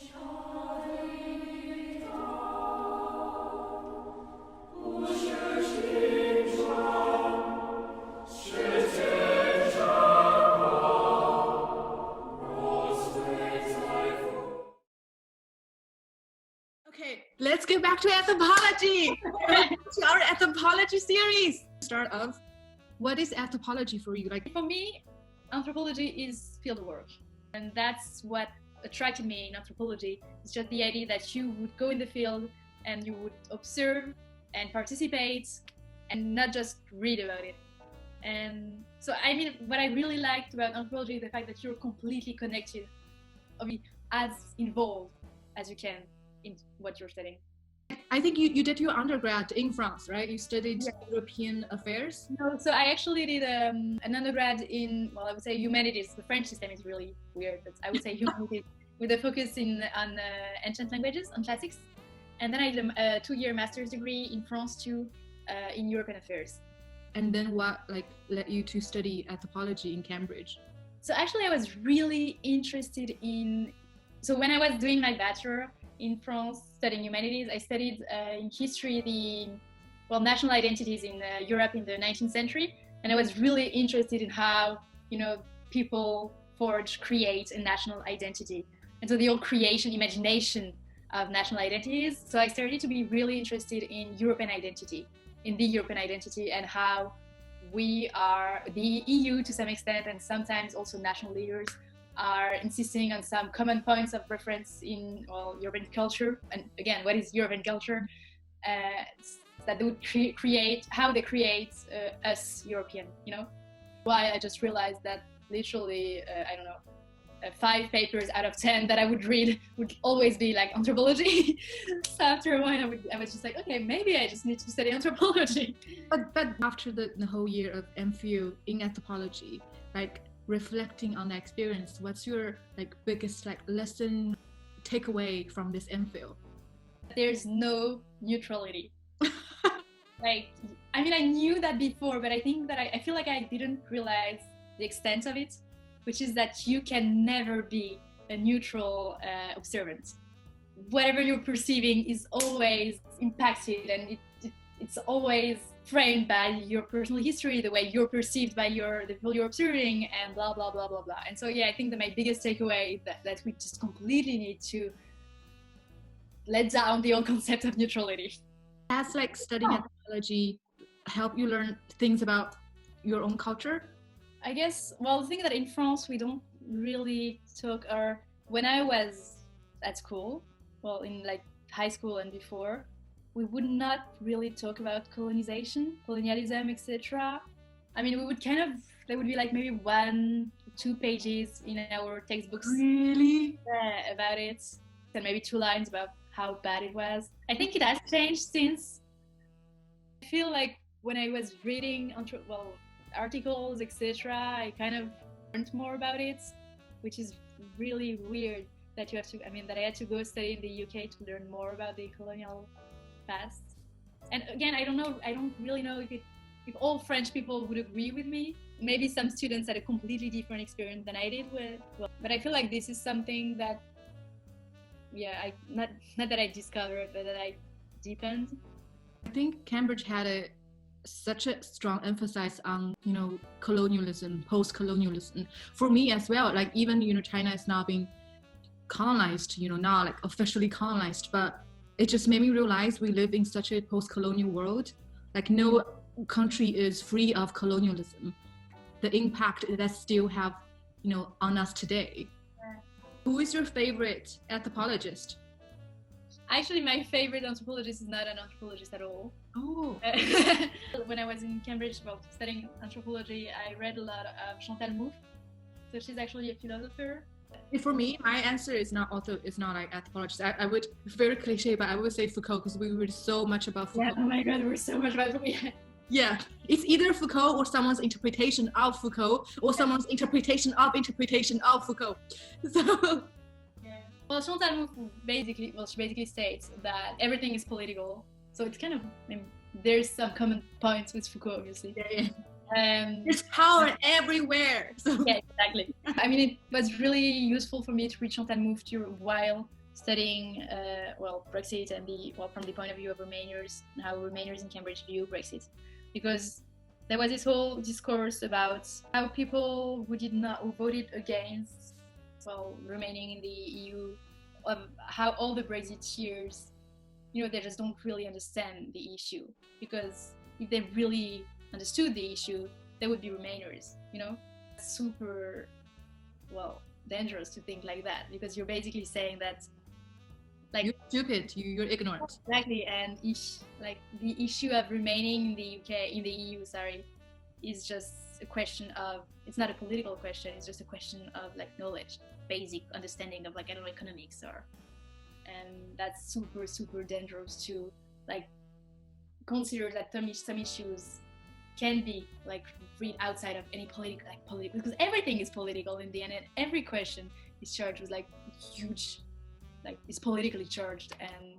Okay, let's get back to anthropology. To our anthropology series. Start off, what is anthropology for you? Like, for me, anthropology is fieldwork, and that's what attracted me in anthropology. It's just the idea that you would go in the field and you would observe and participate and not just read about it. And so, I mean, what I really liked about anthropology is the fact that you're completely connected, as involved as you can in what you're studying. I think you did your undergrad in France, right? You studied European affairs? No, so I actually did an undergrad in, well, I would say humanities. The French system is really weird, but I would say humanities with a focus on ancient languages, on classics. And then I did a 2-year master's degree in France too, in European affairs. And then what led you to study anthropology in Cambridge? So actually I was really interested in, so when I was doing my bachelor in France studying humanities, I studied in history the national identities in Europe in the 19th century, and I was really interested in how people create a national identity, and so the whole creation, imagination of national identities. So I started to be really interested in European identity, and how we are, the EU to some extent, and sometimes also national leaders, are insisting on some common points of reference in European culture. And again, what is European culture? That they would create, how they create us European, Why I just realized that literally, 5 papers out of 10 that I would read would always be like anthropology. So after a while, I was just like, okay, maybe I just need to study anthropology. But after the whole year of MPhil in anthropology, reflecting on the experience, what's your biggest lesson takeaway from this MPhil? There's no neutrality. I knew that before, but I think that I feel like I didn't realize the extent of it, which is that you can never be a neutral observant. Whatever you're perceiving is always impacted, and it's always framed by your personal history, the way you're perceived by the people you're observing, and blah, blah, blah, blah, blah. And so, yeah, I think that my biggest takeaway is that we just completely need to let down the whole concept of neutrality. Has studying anthropology help you learn things about your own culture? I guess, the thing that in France we don't really talk, or when I was at school, in high school and before, we would not really talk about colonialism, etc. I mean, we would there would be maybe 1-2 pages in our textbooks. Really? About it, and maybe 2 lines about how bad it was. I think it has changed since. I feel like when I was reading articles, etc., I kind of learned more about it, which is really weird that that I had to go study in the UK to learn more about the colonial past. And again, I don't really know if all French people would agree with me. Maybe some students had a completely different experience than I did but I feel like this is something that, not that I discovered, but that I deepened. I think Cambridge had such a strong emphasis on colonialism, post-colonialism. For me as well, even China is now being colonized, now officially colonized, but it just made me realize we live in such a post-colonial world. No country is free of colonialism. The impact that still have on us today. Who is your favorite anthropologist? Actually, my favorite anthropologist is not an anthropologist at all. Oh. When I was in Cambridge studying anthropology, I read a lot of Chantal Mouffe. So she's actually a philosopher. For me, my answer is not anthropologist. I would, very cliche, but I would say Foucault, because we read so much about Foucault. Yeah, oh my God, we're so much about Foucault. Yeah, it's either Foucault or someone's interpretation of Foucault, or someone's interpretation of Foucault. So. Yeah. Well, Chantal Mouffe she basically states that everything is political. So it's there's some common points with Foucault, obviously. Yeah. There's power everywhere. So. Yeah, exactly. I mean, it was really useful for me to read Chantal Mouffe while studying Brexit and from the point of view of Remainers, how Remainers in Cambridge view Brexit, because there was this whole discourse about how people who voted against remaining in the EU, of how all the Brexiteers, they just don't really understand the issue, because if they really understood the issue, they would be Remainers. Super dangerous to think like that, because you're basically saying that you're stupid, you're ignorant. Exactly. And the issue of remaining in the UK, in the EU, is just a question of, it's not a political question, it's just a question of knowledge, basic understanding of economics, and that's super, super dangerous to consider that some issues can be read outside of any political, because everything is political in the end, and every question is charged with huge, is politically charged, and